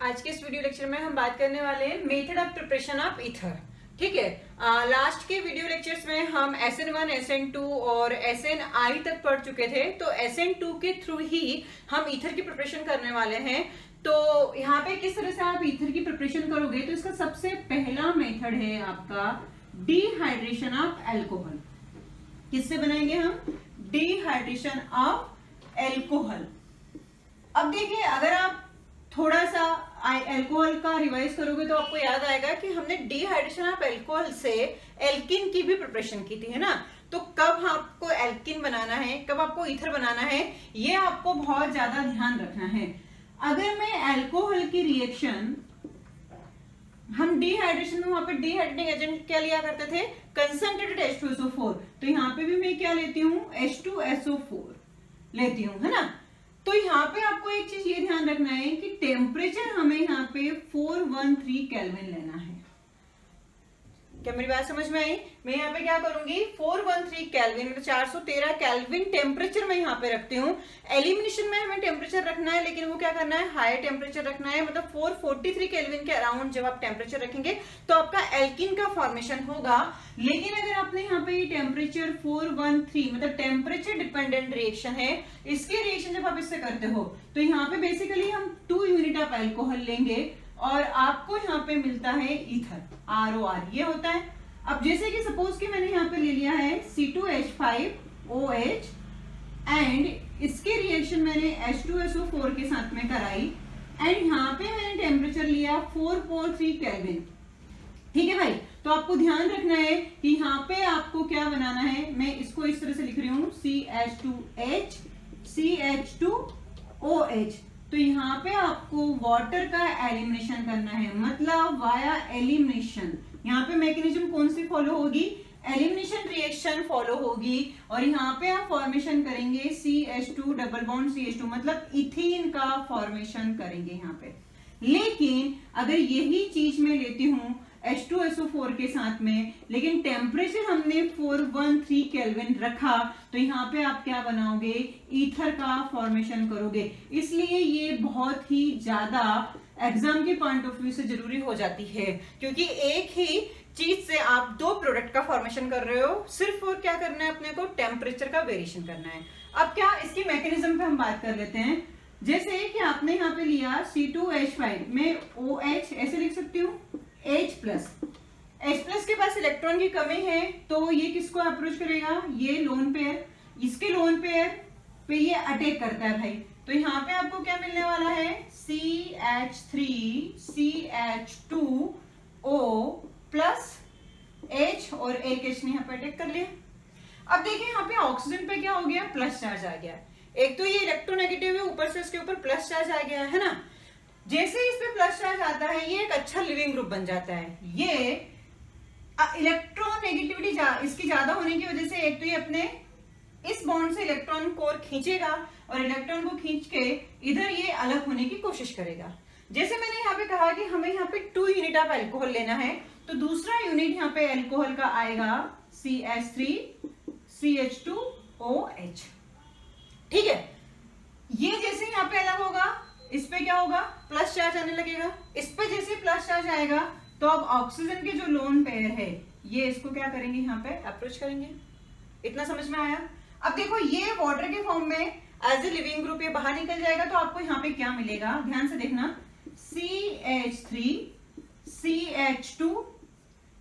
आज के इस वीडियो लेक्चर में हम बात करने वाले हैं method of preparation of ether. ठीक है, लास्ट के वीडियो लेक्चर्स में हम SN1, SN2 और SNI तक पढ़ चुके थे। तो SN2 के थ्रू ही हम ईथर की प्रिपरेशन करने वाले हैं। तो यहाँ पे किस तरह से आप ईथर की प्रिपरेशन करोगे, तो इसका सबसे पहला मेथड है आपका डिहाइड्रेशन ऑफ अल्कोहल। किससे बनाएंगे हम? Dehydration of alcohol. अब देखिए, अगर आप थोड़ा सा अल्कोहल का रिवाइज करोगे तो आपको याद आएगा कि हमने डिहाइड्रेशन ऑफ अल्कोहल से एल्किन की भी प्रिपरेशन की थी, है ना। तो कब आपको एल्किन बनाना है, कब आपको ईथर बनाना है, ये आपको बहुत ज्यादा ध्यान रखना है। अगर मैं अल्कोहल की रिएक्शन, हम डिहाइड्रेशन में वहां पे डिहाइड्रेटिंग एजेंट क्या लिया करते थे? Concentrated H2SO4। तो यहाँ पे भी मैं क्या लेती हूँ? H2SO4 लेती हूँ, है ना। तो यहाँ पे आपको एक चीज ये ध्यान रखना है कि टेम्परेचर हमें यहाँ पे 413 केल्विन लेना है। क्या मेरी बात समझ में आई? मैं यहाँ पे क्या करूंगी? 413 केल्विन, मतलब 413 केल्विन टेम्परेचर में यहाँ पे रखती हूँ। एलिमिनेशन में हमें टेम्परेचर रखना है, लेकिन वो क्या करना है? हायर टेम्परेचर रखना है। मतलब 443 केल्विन के अराउंड जब आप टेम्परेचर रखेंगे तो आपका एल्किन का फॉर्मेशन होगा। लेकिन अगर आपने यहाँ पे टेम्परेचर 413, मतलब टेम्परेचर डिपेंडेंट रिएक्शन है, इसके रिएक्शन जब आप इससे करते हो तो यहाँ पे बेसिकली हम 2 यूनिट ऑफ अल्कोहल लेंगे और आपको यहाँ पे मिलता है ईथर, ROR ये होता है। अब जैसे कि सपोज कि मैंने यहाँ पे ले लिया है C2H5OH एंड इसके रिएक्शन मैंने H2SO4 के साथ में कराई एंड यहाँ पे मैंने टेम्परेचर लिया 443 केल्विन। ठीक है भाई, तो आपको ध्यान रखना है कि यहाँ पे आपको क्या बनाना है। मैं इसको इस तरह से लिख रही हूँ CH2H CH2OH। तो यहाँ पे आपको वाटर का एलिमिनेशन करना है, मतलब वाया एलिमिनेशन। यहाँ पे मैकेनिज्म कौन सी फॉलो होगी? एलिमिनेशन रिएक्शन फॉलो होगी। और यहाँ पे आप फॉर्मेशन करेंगे CH2 डबल बॉन्ड CH2, मतलब इथीन का फॉर्मेशन करेंगे यहाँ पे। लेकिन अगर यही चीज मैं लेती हूँ H2SO4 के साथ में, लेकिन टेम्परेचर हमने 413 केल्विन रखा, तो यहाँ पे आप क्या बनाओगे? ईथर का फॉर्मेशन करोगे। इसलिए ये बहुत ही ज्यादा एग्जाम के पॉइंट ऑफ व्यू से जरूरी हो जाती है, क्योंकि एक ही चीज से आप दो प्रोडक्ट का फॉर्मेशन कर रहे हो। सिर्फ और क्या करना है अपने को? टेम्परेचर का वेरिएशन करना है। अब क्या इसकी मैकेनिज्म पे हम बात कर लेते हैं। जैसे कि आपने यहाँ पे लिया C2H5 में OH ऐसे लिख सकती हूँ H प्लस के पास इलेक्ट्रॉन की कमी है, तो ये किसको अप्रोच करेगा? ये लोन पेयर, इसके लोन पेयर पे ये अटैक करता है भाई। तो यहाँ पे आपको क्या मिलने वाला है? CH3 CH2O प्लस H, और एक H ने यहाँ पे अटैक कर लिया। अब देखिए यहाँ पे ऑक्सीजन पे क्या हो गया? प्लस चार्ज आ गया। एक तो ये इलेक्ट्रोनेगेटिव है, ऊपर से इसके ऊपर प्लस चार्ज आ गया है ना। जैसे इस पे प्लस चार्ज आता है, ये एक अच्छा लिविंग ग्रुप बन जाता है। ये इलेक्ट्रोनेगेटिविटी इसकी ज्यादा होने की वजह से एक तो ये अपने इस बॉन्ड से इलेक्ट्रॉन कोर खींचेगा और इलेक्ट्रॉन को खींच के इधर ये अलग होने की कोशिश करेगा। जैसे मैंने यहाँ पे कहा कि हमें यहाँ पे 2 यूनिट ऑफ अल्कोहल लेना है, तो दूसरा यूनिट यहाँ पे अल्कोहल का आएगा CH3 CH2OH। ठीक है, ये जैसे यहाँ पे अलग होगा, इस पे क्या होगा? प्लस चार्ज आने लगेगा। इस पे जैसे प्लस चार्ज आएगा तो अब ऑक्सीजन के जो लोन पेयर है, ये इसको क्या करेंगे? यहाँ पे अप्रोच करेंगे। इतना समझ में आया? अब देखो, ये वाटर के फॉर्म में एज ए लिविंग ग्रुप ये बाहर निकल जाएगा, तो आपको यहाँ पे क्या मिलेगा? ध्यान से देखना, CH3 CH2,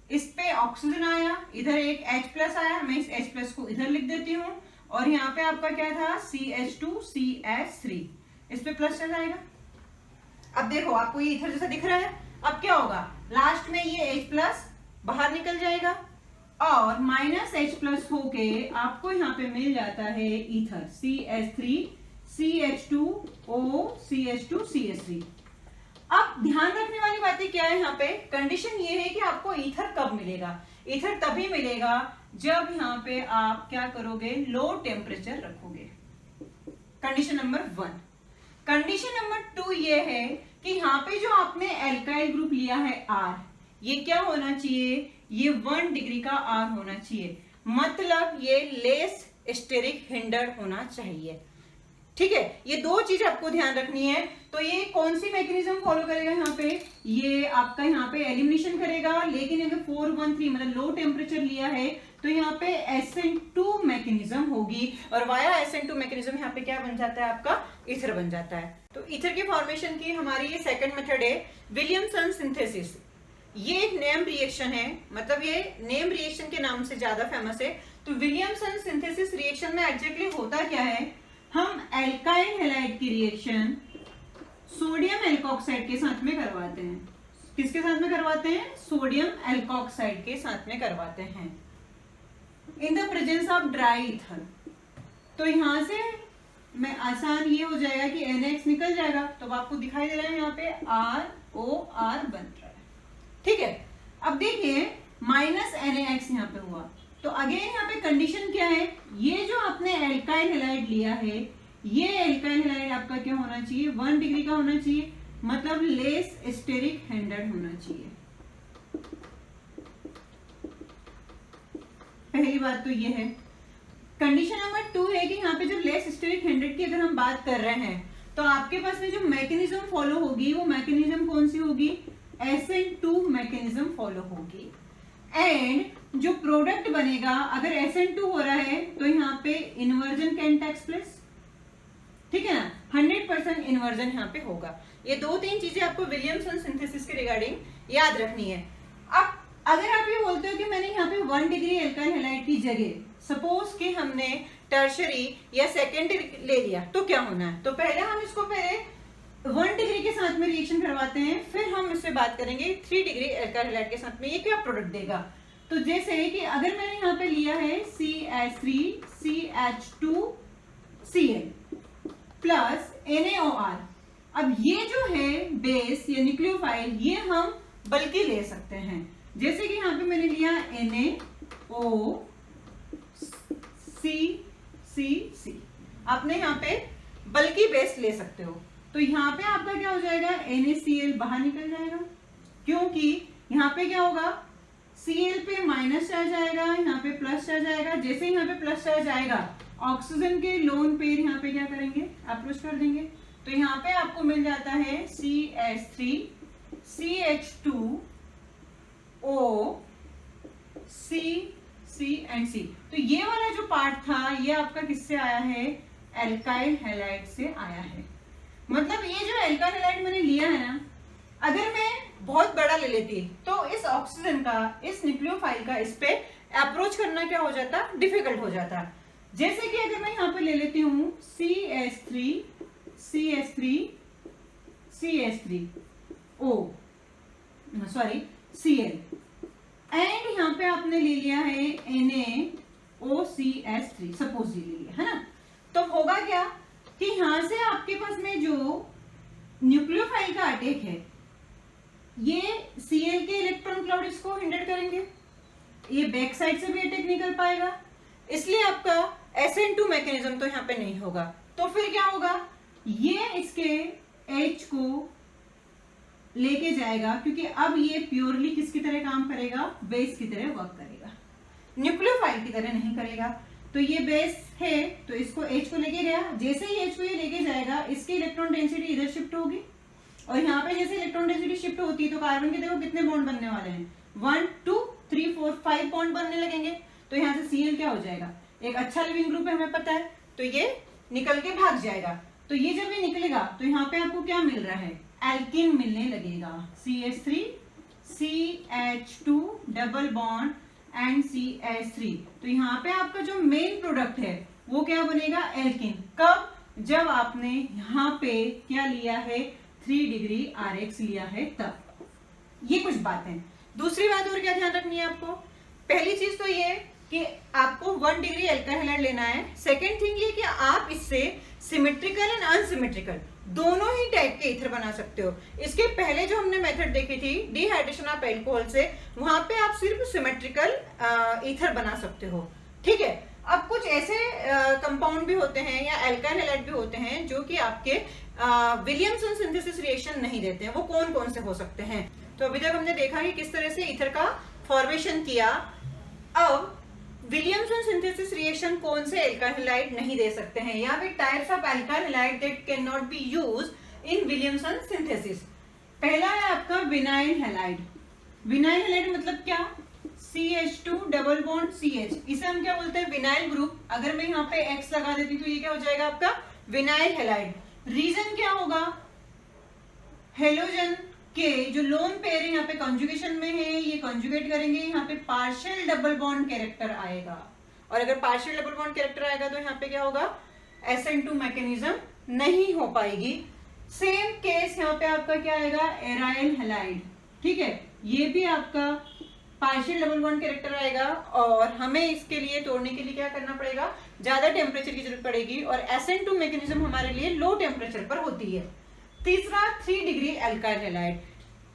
इस पे ऑक्सीजन आया, इधर एक H प्लस आया, मैं इस H प्लस को इधर लिख देती हूँ, और यहाँ पे आपका क्या था? CH2 CH3, इस पे प्लस चार्ज आएगा। अब देखो, आपको ये इधर जैसा दिख रहा है। अब क्या होगा? लास्ट में ये H प्लस बाहर निकल जाएगा और माइनस H प्लस होके आपको यहाँ पे मिल जाता है ether CH3 CH2O CH2 CH3। अब ध्यान रखने वाली बातें क्या है यहाँ पे? कंडीशन ये है कि आपको ईथर कब मिलेगा? ईथर तभी मिलेगा जब यहाँ पे आप क्या करोगे? लो टेम्परेचर रखोगे। Condition number 1। कंडीशन नंबर 2 ये है कि यहाँ पे जो आपने एल्काइल ग्रुप लिया है R, ये क्या होना चाहिए? ये 1 डिग्री का R होना चाहिए, मतलब ये लेस स्टेरिक हिंडर होना चाहिए। ठीक है, ये दो चीज आपको ध्यान रखनी है। तो ये कौन सी मैकेनिज्म फॉलो करेगा यहाँ पे, ये आपका यहाँ पे एलिमिनेशन करेगा, लेकिन अगर 413 मतलब लो टेम्परेचर लिया है तो यहाँ पे SN2 मैकेनिज्म होगी, और वाया SN2 मैकेनिज्म यहाँ पे क्या बन जाता है, आपका ईथर बन जाता है। तो ईथर के फॉर्मेशन की हमारी ये सेकंड मेथड है विलियमसन सिंथेसिस। ये एक नेम रिएक्शन है, मतलब ये नेम रिएक्शन के नाम से ज्यादा फेमस है। तो विलियमसन सिंथेसिस रिएक्शन में एग्जैक्टली होता क्या है, हम एल्काइल हैलाइड की रिएक्शन सोडियम एल्कोक्साइड के साथ में करवाते हैं। किसके साथ में करवाते हैं, सोडियम एल्कोक्साइड के साथ में करवाते हैं in the presence of dry ether. तो यहां से मैं आसान ये हो जाएगा कि NaX निकल जाएगा, तो आपको दिखाई दे रहा है यहाँ पे ROR बन रहा है, ठीक है। अब देखिए माइनस NaX यहाँ पे हुआ, तो अगेन यहाँ पे कंडीशन क्या है, ये जो आपने एल्काइल हैलाइड लिया है, ये एल्काइल हैलाइड आपका क्या होना चाहिए, 1 डिग्री का होना चाहिए, मतलब लेस स्टेरिक हैंडेड होना चाहिए। पहली बात तो ये है। कंडीशन नंबर 2 है कि यहाँ पे जब लेस स्टेरिक हैंडेड की अगर हम बात कर रहे हैं तो आपके पास में जो मैकेनिज्म फॉलो होगी वो मैकेनिज्म कौन सी होगी, SN2 मैकेनिज्म फॉलो होगी। एंड जो प्रोडक्ट बनेगा, अगर SN2 हो रहा है तो यहाँ पे इन्वर्जन कैन टेक्स प्लेस, ठीक है ना, 100% इन्वर्जन यहाँ पे होगा। ये 2-3 चीजें आपको विलियमसन सिंथेसिस के रिगार्डिंग याद रखनी है। अब अगर आप ये बोलते हो कि मैंने यहाँ पे 1 डिग्री एल्काइल हैलाइड की जगह सपोज कि हमने टर्शरी या सेकेंडरी ले लिया, तो क्या होना है, तो पहले हम इसको पहले 1 डिग्री के साथ में रिएक्शन करवाते हैं, फिर हम इससे बात करेंगे 3 डिग्री एल्काइल हैलाइड के साथ में ये क्या प्रोडक्ट देगा। तो जैसे कि अगर मैंने यहाँ पे लिया है CH3CH2Cl प्लस NaOR, अब ये जो है बेस या न्यूक्लियोफाइल, ये हम बल्कि ले सकते हैं। जैसे कि यहाँ पे मैंने लिया NaOCCC, आपने यहाँ पे बल्कि बेस ले सकते हो। तो यहाँ पे आपका क्या हो जाएगा, NaCl बाहर निकल जाएगा, क्योंकि यहाँ पे क्या होगा, Cl पे माइनस चार्ज आएगा, यहाँ पे प्लस चार्ज आएगा। जैसे यहाँ पे प्लस चार्ज आएगा, ऑक्सीजन के लोन पेयर यहाँ पे क्या करेंगे, अप्रोच कर देंगे। तो यहाँ पे आपको मिल जाता है CH3CH2OCC तो ये वाला जो पार्ट था ये आपका किससे आया है, एल्काइल हैलाइड से आया है। मतलब ये जो एल्काइल हैलाइड मैंने लिया है ना, अगर मैं बहुत बड़ा ले लेती तो इस ऑक्सीजन का, इस न्यूक्लियोफाइल का इस पे अप्रोच करना क्या हो जाता, डिफिकल्ट हो जाता। जैसे कि अगर मैं यहाँ पे ले लेती हूँ Cl एंड यहाँ पे आपने ले लिया है NaOCH3 सपोज ले लिया है ना, तो होगा क्या कि यहां से आपके पास में जो न्यूक्लियोफाइल का अटैक है, ये Cl के इलेक्ट्रॉन क्लाउड इसको हिंडर करेंगे, ये बैक साइड से भी अटैक नहीं कर पाएगा, इसलिए आपका SN2 मैकेनिज्म तो यहाँ पे नहीं होगा। तो फिर क्या होगा, ये इसके H को लेके जाएगा, क्योंकि अब ये प्योरली किसकी तरह काम करेगा, बेस की तरह वर्क करेगा, न्यूक्लियोफाइल की तरह नहीं करेगा। तो ये बेस है तो इसको H को लेके गया, जैसे ही H को ये लेके जाएगा इसकी इलेक्ट्रॉन डेंसिटी इधर शिफ्ट होगी, और यहाँ पे जैसे इलेक्ट्रॉन डेंसिटी शिफ्ट होती है तो कार्बन के देखो कितने बॉन्ड बनने वाले हैं, 1 2 3 4 5 बॉन्ड बनने लगेंगे। तो यहाँ से Cl क्या हो जाएगा, एक अच्छा लिविंग ग्रुप है हमें पता है, तो ये निकल के भाग जाएगा। तो ये जब ये निकलेगा तो यहाँ पे आपको क्या मिल रहा है, एल्कीन मिलने लगेगा, CH3 CH2 double bond and CH3। तो यहाँ पे आपका जो मेन प्रोडक्ट है वो क्या बनेगा, एल्कीन। कब, जब आपने यहाँ पे क्या लिया है, 3 डिग्री RH लिया है तब। ये कुछ बातें। दूसरी बात और क्या ध्यान रखनी है आपको, पहली चीज तो ये कि आपको 1 डिग्री एल्काइल हैलाइड लेना है। सेकेंड थिंग ये कि आप इससे सिमेट्रिकल एंड अनसिमेट्रिकल दोनों ही टाइप के ईथर बना सकते हो। इसके पहले जो हमने मेथड देखी थी डिहाइड्रेशन ऑफ अल्कोहल से, वहां पे आप सिर्फ सिमेट्रिकल ईथर बना सकते हो, ठीक है। अब कुछ ऐसे कंपाउंड भी होते हैं या एल्काइल हैलाइड भी होते हैं जो कि आपके विलियमसन सिंथेसिस रिएक्शन नहीं देते हैं। वो कौन कौन से हो सकते हैं, तो अभी तक हमने देखा कि किस तरह से ईथर का फॉर्मेशन किया। अब विलियमसन सिंथेसिस रिएक्शन कौन से एल्काइल हैलाइड नहीं दे सकते हैं, यहाँ पे types of alkyl halide that can not be use in Williamson synthesis. पहला है आपका विनाइल हैलाइड। विनाइल हैलाइड मतलब क्या, CH2 डबल बॉन्ड CH, इसे हम क्या बोलते हैं, विनाइल ग्रुप। अगर मैं यहाँ पे X लगा देती तो ये क्या हो जाएगा आपका विनाइल हैलाइड। रीजन क्या होगा, हेलोजन के जो लोन पेयर है यहाँ पे कॉन्जुगेशन में है, ये कॉन्जुगेट करेंगे, यहाँ पे पार्शियल डबल बॉन्ड कैरेक्टर आएगा, और अगर पार्शियल डबल बॉन्ड कैरेक्टर आएगा तो यहाँ पे क्या होगा, SN2 मैकेनिज्म नहीं हो पाएगी। सेम केस यहाँ पे आपका क्या आएगा, एराइल हैलाइड, ठीक है, ये भी आपका पार्शियल डबल बॉन्ड कैरेक्टर आएगा, और हमें इसके लिए तोड़ने के लिए क्या करना पड़ेगा, ज्यादा टेम्परेचर की जरूरत पड़ेगी, और SN2 मैकेनिज्म हमारे लिए लो टेम्परेचर पर होती है। तीसरा 3 डिग्री एल्काइल हैलाइड।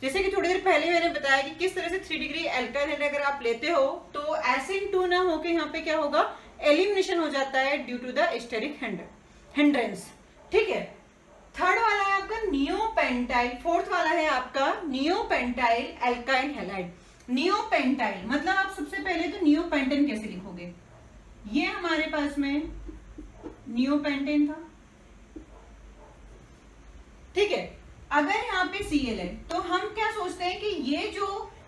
जैसे कि थोड़ी देर पहले मैंने बताया कि किस तरह से 3 डिग्री एल्काइल हैलाइड अगर आप लेते हो तो SN2 ना होके यहाँ पे क्या होगा, एलिमिनेशन हो जाता है due to the steric hindrance, ठीक है। थर्ड वाला है आपका नियोपेंटाइल, फोर्थ वाला है आपका नियोपेंटाइल एल्काइल हैलाइड। नियोपेंटाइल मतलब आप सबसे पहले तो नियोपेंटेन कैसे लिखोगे, ये हमारे पास में नियोपेंटेन था, ठीक है। अगर यहाँ पे Cl है तो हम क्या सोचते हैं कि ये जो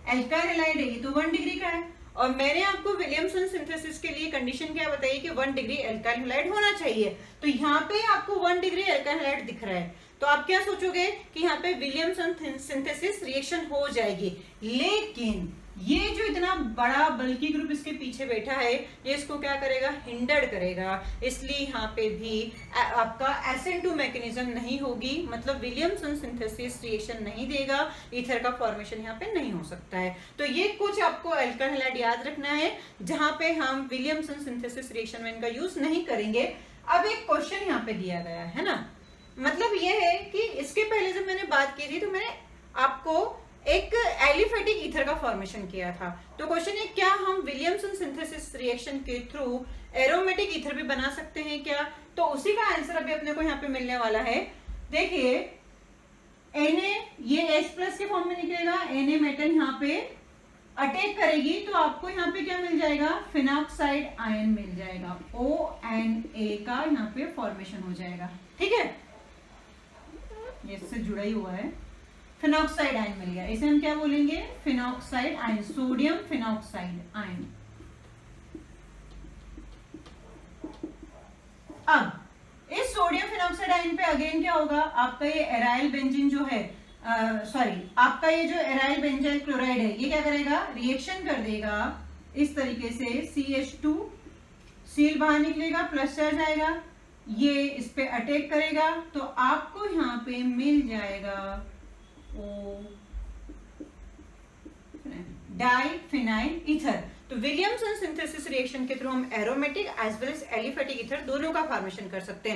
एल्काइल हैलाइड है ये तो 1 डिग्री का है, और मैंने आपको विलियमसन सिंथेसिस के लिए कंडीशन क्या बताई कि 1 डिग्री एल्काइल हैलाइड होना चाहिए, तो यहाँ पे आपको 1 डिग्री एल्काइल हैलाइड दिख रहा है, तो आप क्या सोचोगे कि यहाँ पे विलियमसन सिंथेसिस रिएक्शन हो जाएगी। लेकिन ये जो इतना बड़ा बल्कि ग्रुप इसके पीछे बैठा है ये इसको क्या करेगा, हिंडर्ड करेगा, इसलिए यहाँ पे भी आपका SN2 मैकेनिज्म नहीं होगी, मतलब विलियमसन सिंथेसिस रिएक्शन नहीं देगा, ईथर का फॉर्मेशन यहाँ पे नहीं हो सकता है। तो ये कुछ आपको एल्काइल हैलाइड याद रखना है जहां पे हम विलियमसन सिंथेसिस रिएक्शन में इनका यूज नहीं करेंगे। अब एक क्वेश्चन यहाँ पे दिया गया है ना, मतलब ये है कि इसके पहले जब मैंने बात की थी तो मैंने आपको एक एलिफेटिक ईथर का फॉर्मेशन किया था, तो क्वेश्चन है क्या हम विलियमसन सिंथेसिस रिएक्शन के थ्रू एरोमेटिक ईथर भी बना सकते हैं क्या, तो उसी का आंसर अभी अपने को यहाँ पे मिलने वाला है। देखिए Na ये H+ के फॉर्म में निकलेगा, Na मेटल यहाँ पे अटैक करेगी तो आपको यहाँ पे क्या मिल जाएगा, फिनॉक्साइड आयन मिल जाएगा, ONA का यहाँ पे फॉर्मेशन हो जाएगा, ठीक है, ये इससे जुड़ा ही हुआ है, फिनॉक्साइड आयन मिल गया, इसे हम क्या बोलेंगे, phenoxide ion, sodium phenoxide ion. अब इस सोडियम फिनॉक्साइड आयन पे अगेन क्या होगा, आपका ये एराइल बेंजीन जो है, आपका ये जो एराइल बेंजाइल क्लोराइड है ये क्या करेगा, रिएक्शन कर देगा इस तरीके से, CH2 सील बाहर निकलेगा, प्लस चार्ज आएगा, ये इस पे अटैक करेगा तो आपको यहाँ पे मिल जाएगा डाइफिनाइल ईथर। तो विलियमसन सिंथेसिस रिएक्शन के थ्रू हम aromatic as well as aliphatic ether दोनों का फॉर्मेशन कर सकते हैं।